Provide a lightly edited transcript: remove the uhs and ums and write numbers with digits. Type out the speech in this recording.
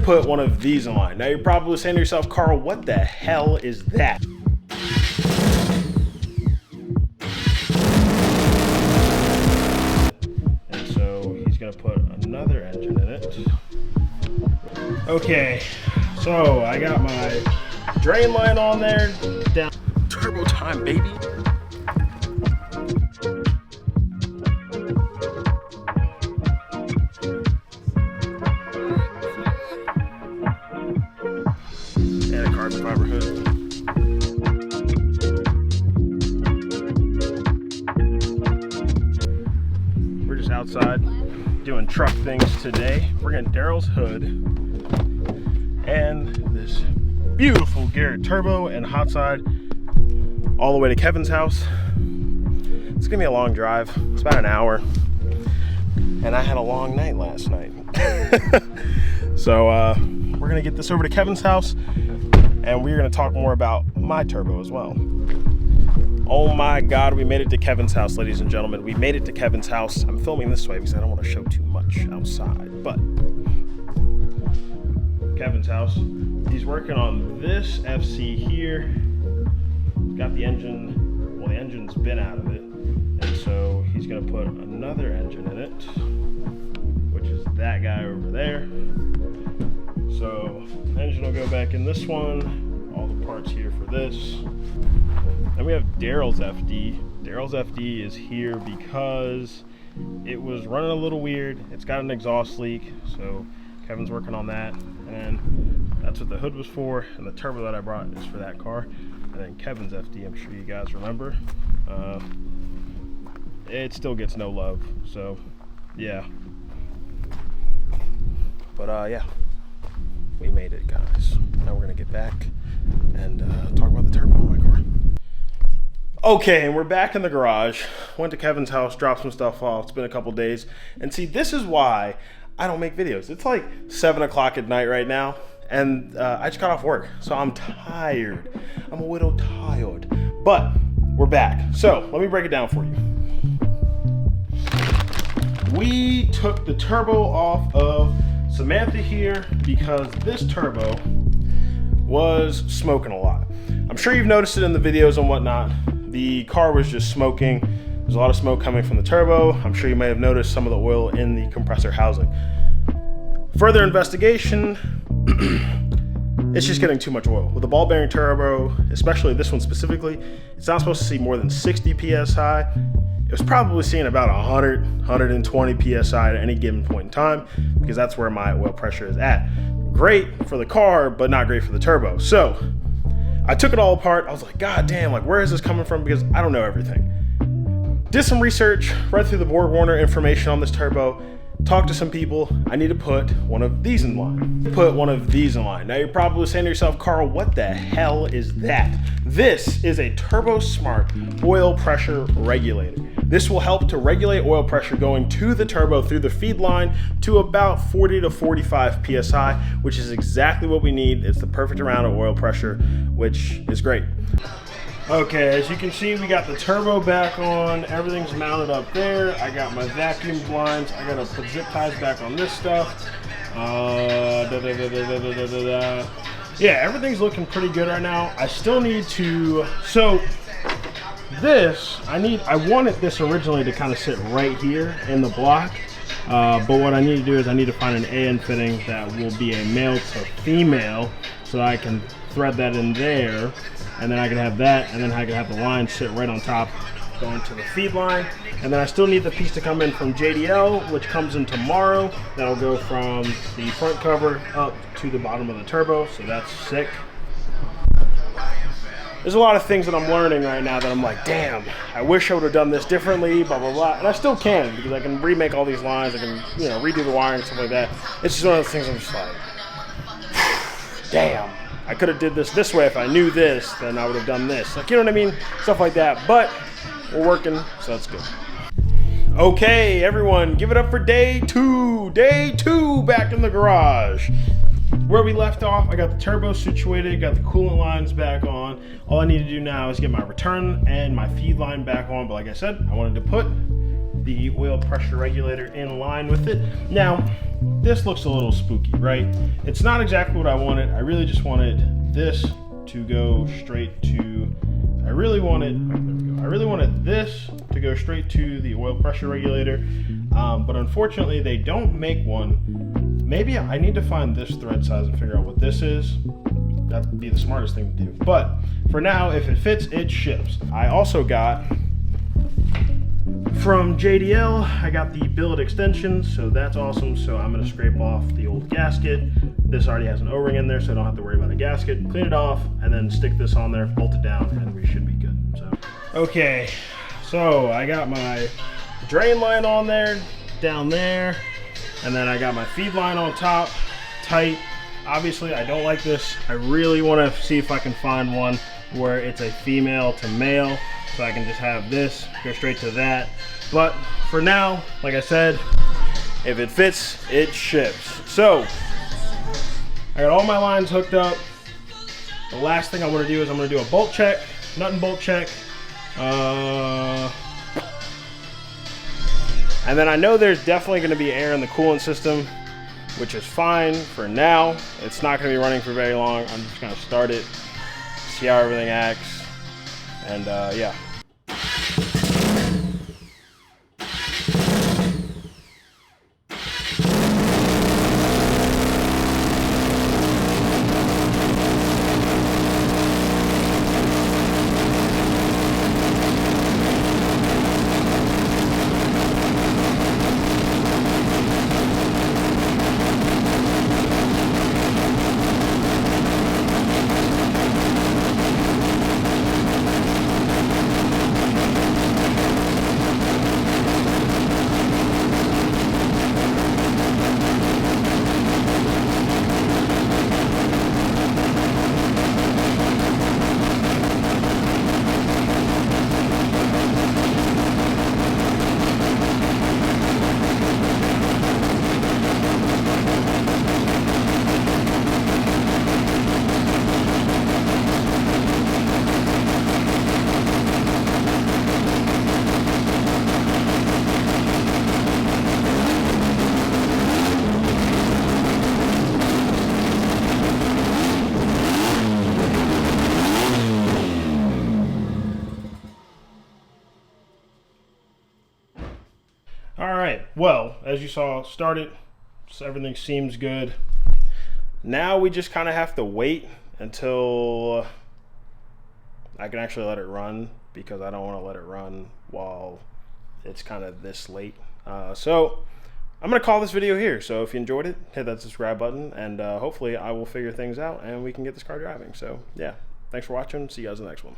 put one of these in line. Now you're probably saying to yourself, Carl, what the hell is that? And so he's gonna put another engine in it. Okay, so I got my drain line on there, down. Turbo time, baby. And a carbon fiber hood. We're just outside doing truck things today. We're getting Daryl's hood and this beautiful Garrett turbo and hot side all the way to Kevin's house. It's gonna be a long drive. It's about an hour. And I had a long night last night. So we're gonna get this over to Kevin's house and we're gonna talk more about my turbo as well. Oh my God, we made it to Kevin's house, ladies and gentlemen. We made it to Kevin's house. I'm filming this way because I don't want to show too much outside, but Kevin's house. He's working on this FC here. Got the engine, well, the engine's been out of it. And so he's gonna put another engine in it, which is that guy over there. So the engine will go back in this one, all the parts here for this. Then we have Daryl's FD. Daryl's FD is here because it was running a little weird. It's got an exhaust leak, so Kevin's working on that. And that's what the hood was for, and the turbo that I brought is for that car. And then Kevin's FD, I'm sure you guys remember. It still gets no love, so yeah. But yeah, we made it, guys. Now we're gonna get back and talk about the turbo on my car. Okay, and we're back in the garage. Went to Kevin's house, dropped some stuff off. It's been a couple days. And see, this is why I don't make videos. It's like 7 o'clock at night right now, and I just got off work, so I'm tired. I'm a little tired, but we're back. So let me break it down for you. We took the turbo off of Samantha here because this turbo was smoking a lot. I'm sure you've noticed it in the videos and whatnot. The car was just smoking. There's a lot of smoke coming from the turbo. I'm sure you may have noticed some of the oil in the compressor housing. Further investigation, it's just getting too much oil. With the ball bearing turbo, especially this one specifically, it's not supposed to see more than 60 PSI. It was probably seeing about 100, 120 PSI at any given point in time because that's where my oil pressure is at. Great for the car, but not great for the turbo. So I took it all apart. I was like, God damn, like where is this coming from? Because I don't know everything. Did some research, read through the Borg Warner information on this turbo, talked to some people. I need to put one of these in line. Put one of these in line. Now you're probably saying to yourself, Carl, what the hell is that? This is a Turbo Smart oil pressure regulator. This will help to regulate oil pressure going to the turbo through the feed line to about 40 to 45 PSI, which is exactly what we need. It's the perfect amount of oil pressure, which is great. Okay, as you can see, we got the turbo back on. Everything's mounted up there. I got my vacuum blinds. I gotta put zip ties back on this stuff. Yeah, everything's looking pretty good right now. I still need to, so this, I wanted this originally to kind of sit right here in the block. But what I need to do is I need to find an AN fitting that will be a male to female so I can thread that in there. And then I can have that, and then I can have the line sit right on top going to the feed line. And then I still need the piece to come in from JDL, which comes in tomorrow. That'll go from the front cover up to the bottom of the turbo, so that's sick. There's a lot of things that I'm learning right now that I'm like, damn, I wish I would have done this differently, blah, blah, blah. And I still can, because I can remake all these lines, I can, you know, redo the wiring and stuff like that. It's just one of those things I'm just like, damn. I could have did this way. If I knew this, then I would have done this. Like, you know what I mean? Stuff like that. But we're working, so that's good. Okay, everyone, give it up for day two. Day two back in the garage. Where we left off, I got the turbo situated, got the coolant lines back on. All I need to do now is get my return and my feed line back on. But like I said, I wanted to put the oil pressure regulator in line with it. Now, this looks a little spooky, right? It's not exactly what I wanted. I really just wanted this to go straight to, I really wanted this to go straight to the oil pressure regulator, but unfortunately they don't make one. Maybe I need to find this thread size and figure out what this is. That'd be the smartest thing to do. But for now, if it fits, it ships. I also got, from JDL, I got the billet extensions, so that's awesome. So I'm gonna scrape off the old gasket. This already has an O-ring in there, so I don't have to worry about a gasket. Clean it off, and then stick this on there, bolt it down, and we should be good. So, okay, so I got my drain line on there, down there, and then I got my feed line on top, tight. Obviously, I don't like this. I really want to see if I can find one where it's a female to male, so I can just have this go straight to that. But for now, like I said, if it fits, it ships. So I got all my lines hooked up. The last thing I want to do is I'm going to do a bolt check, nut and bolt check. And then I know there's definitely going to be air in the coolant system, which is fine for now. It's not going to be running for very long. I'm just going to start it, see how everything acts, and yeah. All right, well, as you saw, started, so everything seems good. Now we just kind of have to wait until I can actually let it run, because I don't want to let it run while it's kind of this late. So I'm going to call this video here. So if you enjoyed it, hit that subscribe button, and hopefully I will figure things out and we can get this car driving. So yeah, thanks for watching. See you guys in the next one.